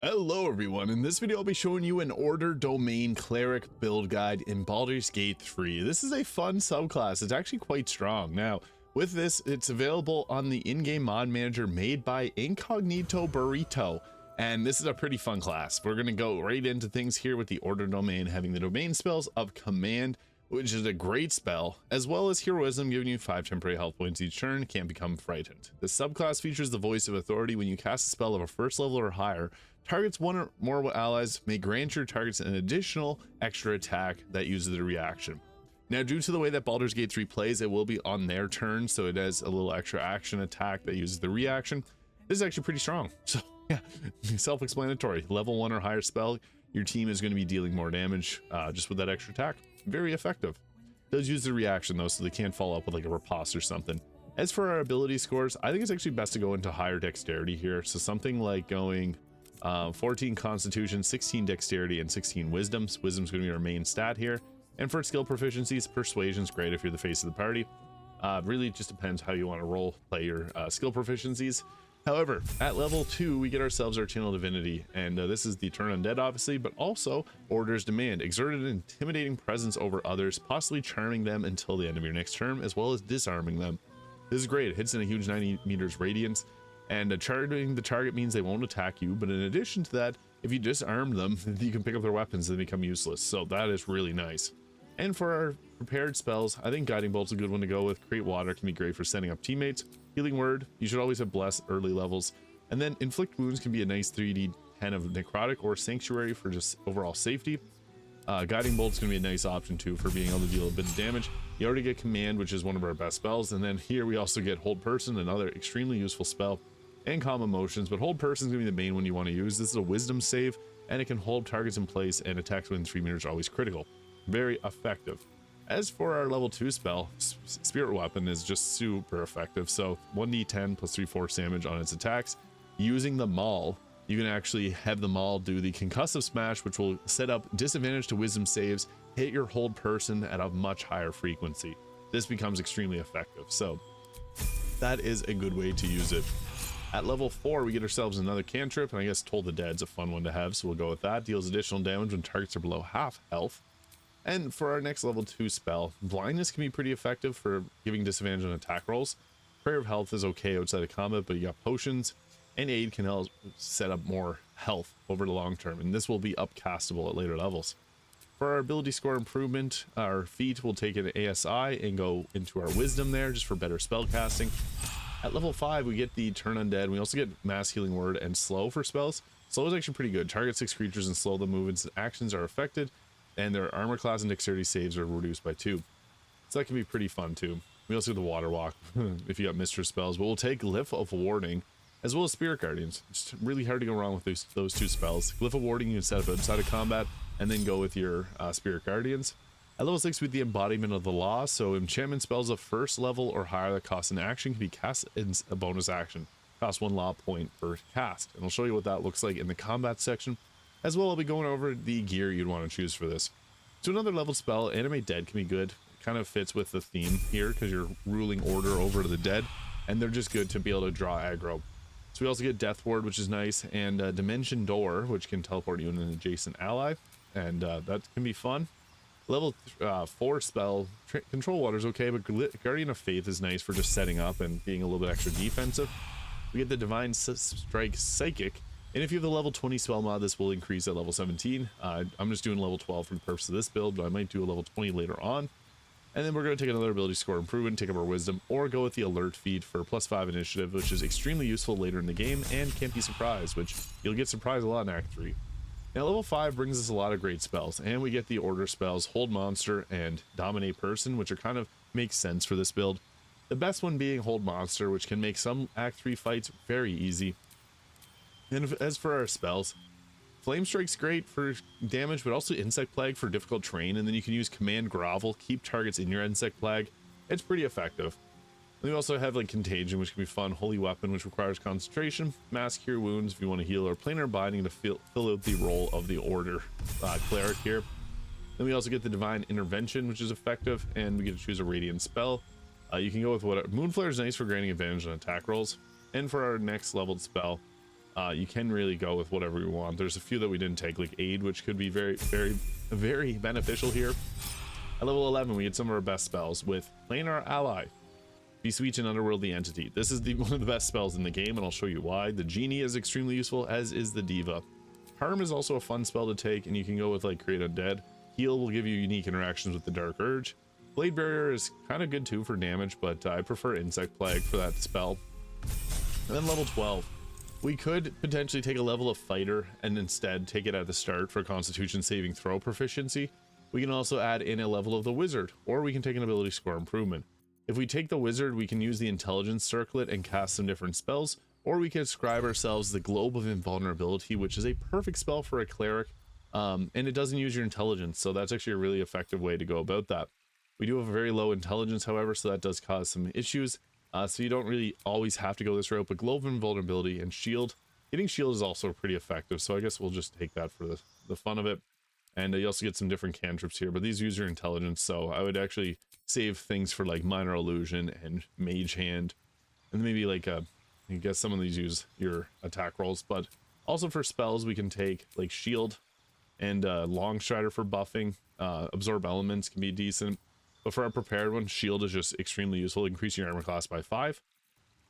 Hello everyone, in this video I'll be showing you an Order Domain Cleric build guide in Baldur's Gate 3. This is a fun subclass, it's actually quite strong. Now, with this, it's available on the in-game mod manager made by IncogneatoBurrito, and this is a pretty fun class. We're going to go right into things here with the Order Domain, having the domain spells of Command, which is a great spell, as well as Heroism, giving you 5 temporary health points each turn, can't become frightened. The subclass features the Voice of Authority. When you cast a spell of a first level or higher, targets one or more allies may grant your targets an additional extra attack that uses the reaction. Now, due to the way that Baldur's Gate 3 plays, it will be on their turn, so it has a little extra action attack that uses the reaction. This is actually pretty strong, so yeah, self-explanatory. Level 1 or higher spell, your team is going to be dealing more damage just with that extra attack. Very effective. Does use the reaction though, so they can't follow up with like a riposte or something. As for our ability scores, I think it's actually best to go into higher dexterity here. So something like going 14 constitution, 16 dexterity, and 16 wisdom. Wisdom's going to be our main stat here. And for skill proficiencies, persuasion's great if you're the face of the party. Really just depends how you want to role play your skill proficiencies. However, at level 2, we get ourselves our Channel Divinity, and this is the Turn Undead, obviously, but also Order's Demand. Exert an intimidating presence over others, possibly charming them until the end of your next turn, as well as disarming them. This is great. It hits in a huge 90 meters radius, and charming the target means they won't attack you, but in addition to that, if you disarm them, you can pick up their weapons and they become useless, so that is really nice. And for our prepared spells, I think Guiding Bolt's a good one to go with. Create Water can be great for setting up teammates. Healing Word, you should always have Bless early levels. And then Inflict Wounds can be a nice 3d10 of Necrotic or Sanctuary for just overall safety. Guiding Bolt's going to be a nice option too for being able to deal a bit of damage. You already get Command, which is one of our best spells. And then here we also get Hold Person, another extremely useful spell. And Calm Emotions, but Hold Person is going to be the main one you want to use. This is a Wisdom save, and it can hold targets in place, and attacks within 3 meters are always critical. Very effective. As for our level 2 spell, Spirit Weapon is just super effective. So 1d10 plus 3/4 damage on its attacks. Using the Maul, you can actually have the Maul do the Concussive Smash, which will set up disadvantage to wisdom saves, hit your hold person at a much higher frequency. This becomes extremely effective. So that is a good way to use it. At level 4, we get ourselves another cantrip, and I guess Toll the Dead's a fun one to have, so we'll go with that. Deals additional damage when targets are below half health. And for our next level 2 spell, Blindness can be pretty effective for giving disadvantage on attack rolls. Prayer of Health is okay outside of combat, but you got Potions, and Aid can help set up more health over the long term, and this will be upcastable at later levels. For our ability score improvement, our feat will take an ASI and go into our Wisdom there, just for better spell casting. At level 5, we get the Turn Undead. We also get Mass Healing Word and Slow for spells. Slow is actually pretty good. Target 6 creatures and slow the movements and actions are affected, and their armor class and dexterity saves are reduced by 2. So that can be pretty fun too. We also get the Water Walk if you got Mistress spells, but we'll take Glyph of Warding as well as Spirit Guardians. It's really hard to go wrong with those 2 spells. Glyph of Warding you can set up outside of combat and then go with your Spirit Guardians. At level 6 with the Embodiment of the Law, so enchantment spells of first level or higher that cost an action can be cast as a bonus action. Cost 1 law point per cast, and I'll show you what that looks like in the combat section. As well, I'll be going over the gear you'd want to choose for this. So another level spell, Animate Dead, can be good. It kind of fits with the theme here because you're ruling order over the dead, and they're just good to be able to draw aggro. So we also get Death Ward, which is nice, and Dimension Door, which can teleport you in an adjacent ally, and that can be fun. Level 4 spell, Control Water is okay, but Guardian of Faith is nice for just setting up and being a little bit extra defensive. We get the Divine Strike Psychic, and if you have the level 20 spell mod, this will increase at level 17. I'm just doing level 12 for the purpose of this build, but I might do a level 20 later on. And then we're going to take another ability score improvement, take up our Wisdom, or go with the Alert feat for +5 initiative, which is extremely useful later in the game and can't be surprised, which you'll get surprised a lot in Act 3. Now level 5 brings us a lot of great spells, and we get the order spells Hold Monster and Dominate Person, which are kind of makes sense for this build. The best one being Hold Monster, which can make some Act 3 fights very easy. And as for our spells, Flame Strike's great for damage, but also Insect Plague for difficult terrain, and then you can use Command Grovel, keep targets in your Insect Plague. It's pretty effective. And we also have like Contagion, which can be fun, Holy Weapon, which requires concentration, Mass Cure Wounds if you want to heal, or Planar Binding to fill out the role of the Order Cleric here. Then we also get the Divine Intervention, which is effective, and we get to choose a Radiant spell. You can go with whatever. Moonflare is nice for granting advantage on attack rolls. And for our next leveled spell, you can really go with whatever you want. There's a few that we didn't take, like aid, which could be very beneficial here. At level 11, we get some of our best spells with Planar Ally, Besweet an Underworldly Entity. This is one of the best spells in the game, and I'll show you why. The Genie is extremely useful, as is the Diva. Harm is also a fun spell to take, and you can go with like Create Undead. Heal will give you unique interactions with the Dark Urge. Blade Barrier is kind of good too for damage, but I prefer Insect Plague for that spell. And then level 12. We could potentially take a level of Fighter and instead take it at the start for Constitution saving throw proficiency. We can also add in a level of the Wizard, or we can take an ability score improvement. If we take the Wizard, we can use the Intelligence Circlet and cast some different spells, or we can ascribe ourselves the Globe of Invulnerability, which is a perfect spell for a Cleric, and it doesn't use your Intelligence, so that's actually a really effective way to go about that. We do have a very low Intelligence, however, so that does cause some issues, so you don't really always have to go this route, but Globe of Invulnerability and Shield. Getting Shield is also pretty effective, so I guess we'll just take that for the fun of it. And you also get some different cantrips here, but these use your Intelligence, so I would actually save things for like Minor Illusion and Mage Hand, and maybe like I guess some of these use your attack rolls, but also for spells we can take like Shield and Long Strider for buffing. Absorb Elements can be decent, but for our prepared one, Shield is just extremely useful, increasing your armor class by 5.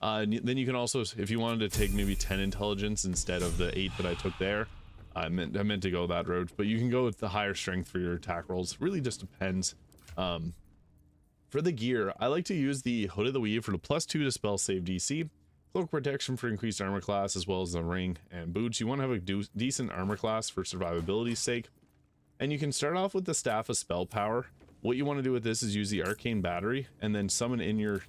Then you can also, if you wanted to take maybe 10 Intelligence instead of the 8 that I took there, I meant to go that route, but you can go with the higher strength for your attack rolls. Really just depends. For the gear, I like to use the Hood of the Weave for the +2 to spell save DC, Cloak Protection for increased armor class, as well as the ring and boots. You want to have a decent armor class for survivability's sake. And you can start off with the Staff of Spell Power. What you want to do with this is use the Arcane Battery and then summon in your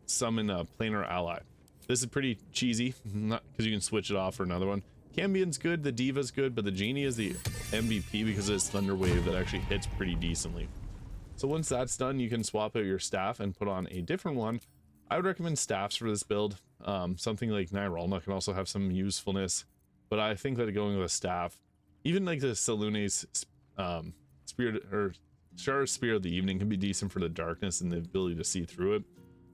summon a Planar Ally. This is pretty cheesy, not because you can switch it off for another one. Cambion's good, the Diva's good, but the Genie is the MVP because of its Thunder Wave that actually hits pretty decently. So once that's done, you can swap out your staff and put on a different one. I would recommend staffs for this build. Something like Nyralna can also have some usefulness, but I think that going with a staff, even like the Salune's Spirit or Shara's Spear of the Evening, can be decent for the darkness and the ability to see through it.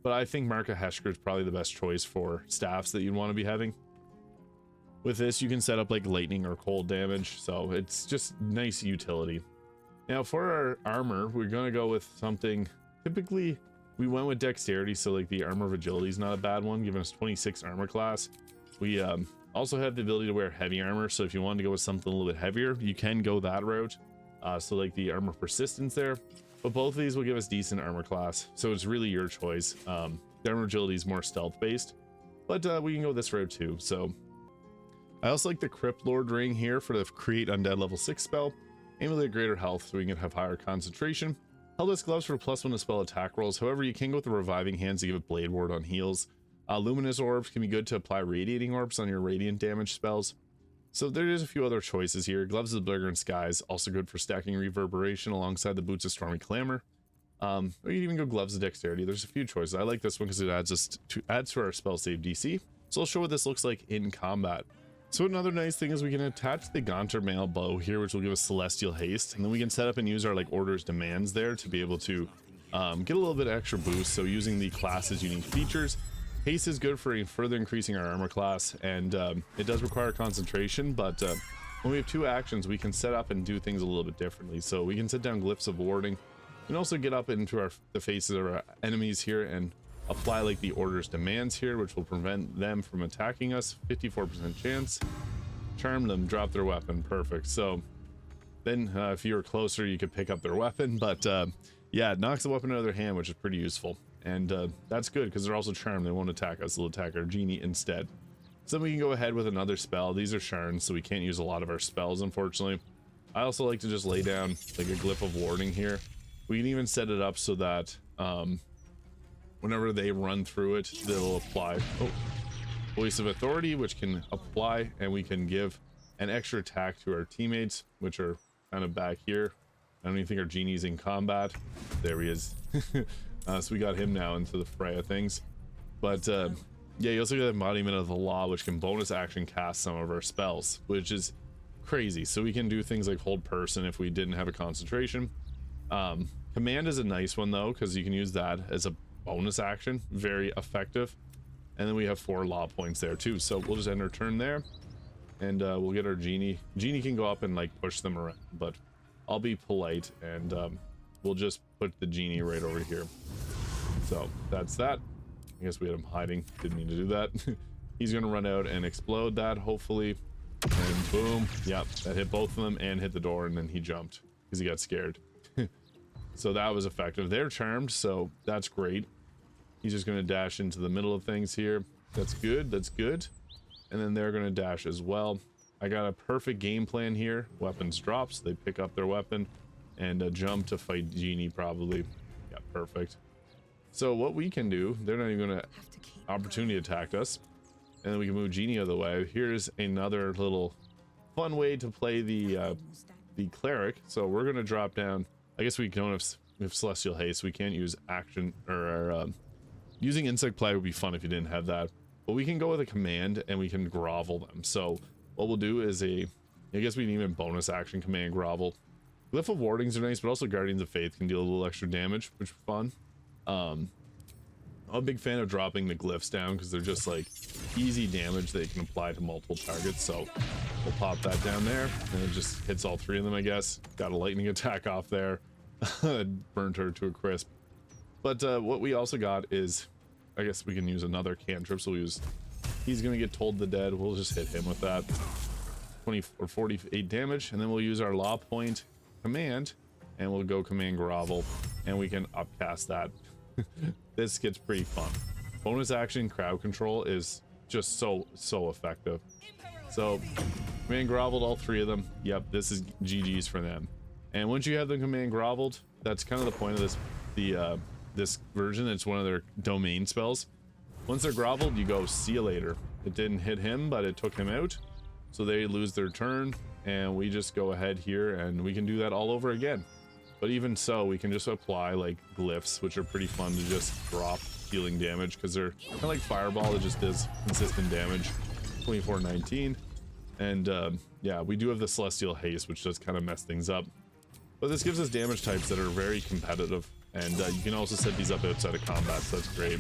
But I think Marka Heshker is probably the best choice for staffs that you'd want to be having. With this, you can set up like lightning or cold damage, so it's just nice utility. Now for our armor, we're going to go with something, typically we went with dexterity, so like the Armor of Agility is not a bad one, giving us 26 armor class. We also have the ability to wear heavy armor, so if you wanted to go with something a little bit heavier, you can go that route. So like the Armor Persistence there, but both of these will give us decent armor class, so it's really your choice. The Armor Agility is more stealth based, but we can go this route too. So I also like the Crypt Lord ring here for the Create Undead level 6 spell. Amulet of Greater Health, so we can have higher concentration. Helldust Gloves for +1 to spell attack rolls. However, you can go with the Reviving Hands to give it Blade Ward on heals. Luminous Orbs can be good to apply Radiating Orbs on your radiant damage spells. So there is a few other choices here. Gloves of the Blighorn Skies, also good for stacking Reverberation alongside the Boots of Stormy Clamor. Or you can even go Gloves of Dexterity. There's a few choices. I like this one because it adds to our spell save DC. So I'll show what this looks like in combat. So another nice thing is we can attach the Gaunter Mail Bow here, which will give us Celestial Haste, and then we can set up and use our like Order's Demands there to be able to get a little bit of extra boost. So using the class's unique features, haste is good for further increasing our armor class, and it does require concentration, but when we have 2 actions, we can set up and do things a little bit differently. So we can set down Glyphs of Warding, and also get up into the faces of our enemies here and apply like the Order's Demands here, which will prevent them from attacking us. 54% chance. Charm them, drop their weapon. Perfect. So then if you're closer, you could pick up their weapon, but yeah, it knocks the weapon out of their hand, which is pretty useful. And that's good because they're also charmed. They won't attack us, they'll attack our Genie instead. So then we can go ahead with another spell. These are shards, so we can't use a lot of our spells, unfortunately. I also like to just lay down like a Glyph of Warding here. We can even set it up so that whenever they run through it, they'll apply Voice of Authority, which can apply, and we can give an extra attack to our teammates, which are kind of back here. I don't even think our Genie's in combat. There he is. So we got him now into the fray of things. But yeah, you also got Embodiment of the Law, which can bonus action cast some of our spells, which is crazy. So we can do things like Hold Person if we didn't have a concentration. Command is a nice one though, because you can use that as a bonus action. Very effective. And then we have 4 law points there too. So we'll just end our turn there. And we'll get our genie. Genie can go up and like push them around, but I'll be polite and we'll just put the genie right over here. So that's that. I guess we had him hiding. Didn't mean to do that. He's gonna run out and explode that, hopefully. And boom. Yep, that hit both of them and hit the door, and then he jumped because he got scared. So that was effective. They're charmed, so that's great. He's just gonna dash into the middle of things here. That's good, that's good. And then they're gonna dash as well. I got a perfect game plan here. Weapons drops, they pick up their weapon and jump to fight Genie probably. Yeah, perfect. So what we can do, they're not even gonna opportunity attack us. And then we can move Genie out of the way. Here's another little fun way to play the Cleric. So we're gonna drop down. I guess we don't have Celestial Haste. We can't use action or using Insect Plague would be fun if you didn't have that. But we can go with a command and we can grovel them. So what we'll do is I guess we can even bonus action command grovel. Glyph of Wardings are nice, but also Guardians of Faith can deal a little extra damage, which is fun. I'm a big fan of dropping the glyphs down because they're just like easy damage that you can apply to multiple targets. So we'll pop that down there and it just hits all 3 of them, I guess. Got a lightning attack off there. Burnt her to a crisp. But what we also got is, I guess we can use another cantrip. So he's gonna get Told the Dead. We'll just hit him with that. 20 or 48 damage, and then we'll use our Law Point command and we'll go command grovel and we can upcast that. This gets pretty fun. Bonus action crowd control is just so effective. So command groveled all 3 of them. Yep, this is GG's for them. And once you have them command groveled, that's kind of the point of this this version. It's one of their domain spells. Once they're groveled, you go see you later. It didn't hit him, but it took him out, so they lose their turn, and we just go ahead here and we can do that all over again. But even so, we can just apply like glyphs, which are pretty fun to just drop healing damage because they're kind of like Fireball. It just does consistent damage. 24-19. And yeah, we do have the Celestial Haste, which does kind of mess things up. But this gives us damage types that are very competitive. And you can also set these up outside of combat, so that's great.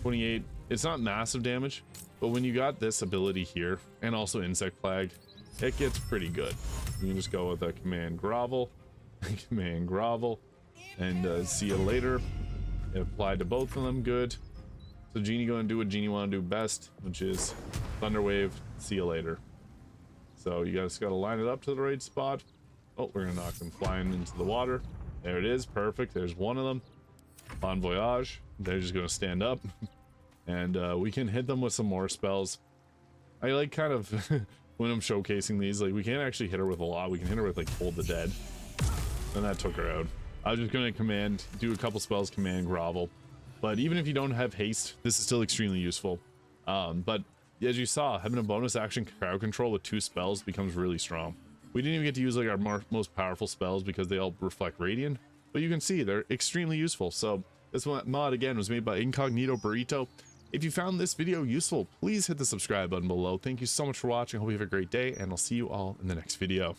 28. It's not massive damage, but when you got this ability here, and also Insect Plague, it gets pretty good. You can just go with a command grovel. Command grovel, and see you later. It applied to both of them, good. So Genie gonna do what Genie wanna do best, which is Thunderwave, see you later. So you guys gotta line it up to the right spot. Oh, we're gonna knock them flying into the water. There it is, perfect. There's one of them. Bon voyage. They're just gonna stand up. And we can hit them with some more spells. I like kind of when I'm showcasing these, like we can't actually hit her with a lot. We can hit her with like Hold the Dead. And that took her out. I was just gonna do a couple spells, command grovel. But even if you don't have haste, this is still extremely useful. But as you saw, having a bonus action crowd control with 2 spells becomes really strong. We didn't even get to use like our most powerful spells because they all reflect radiant, but you can see they're extremely useful. So this mod again was made by IncogneatoBurrito. If you found this video useful, please hit the subscribe button below. Thank you so much for watching. I hope you have a great day, and I'll see you all in the next video.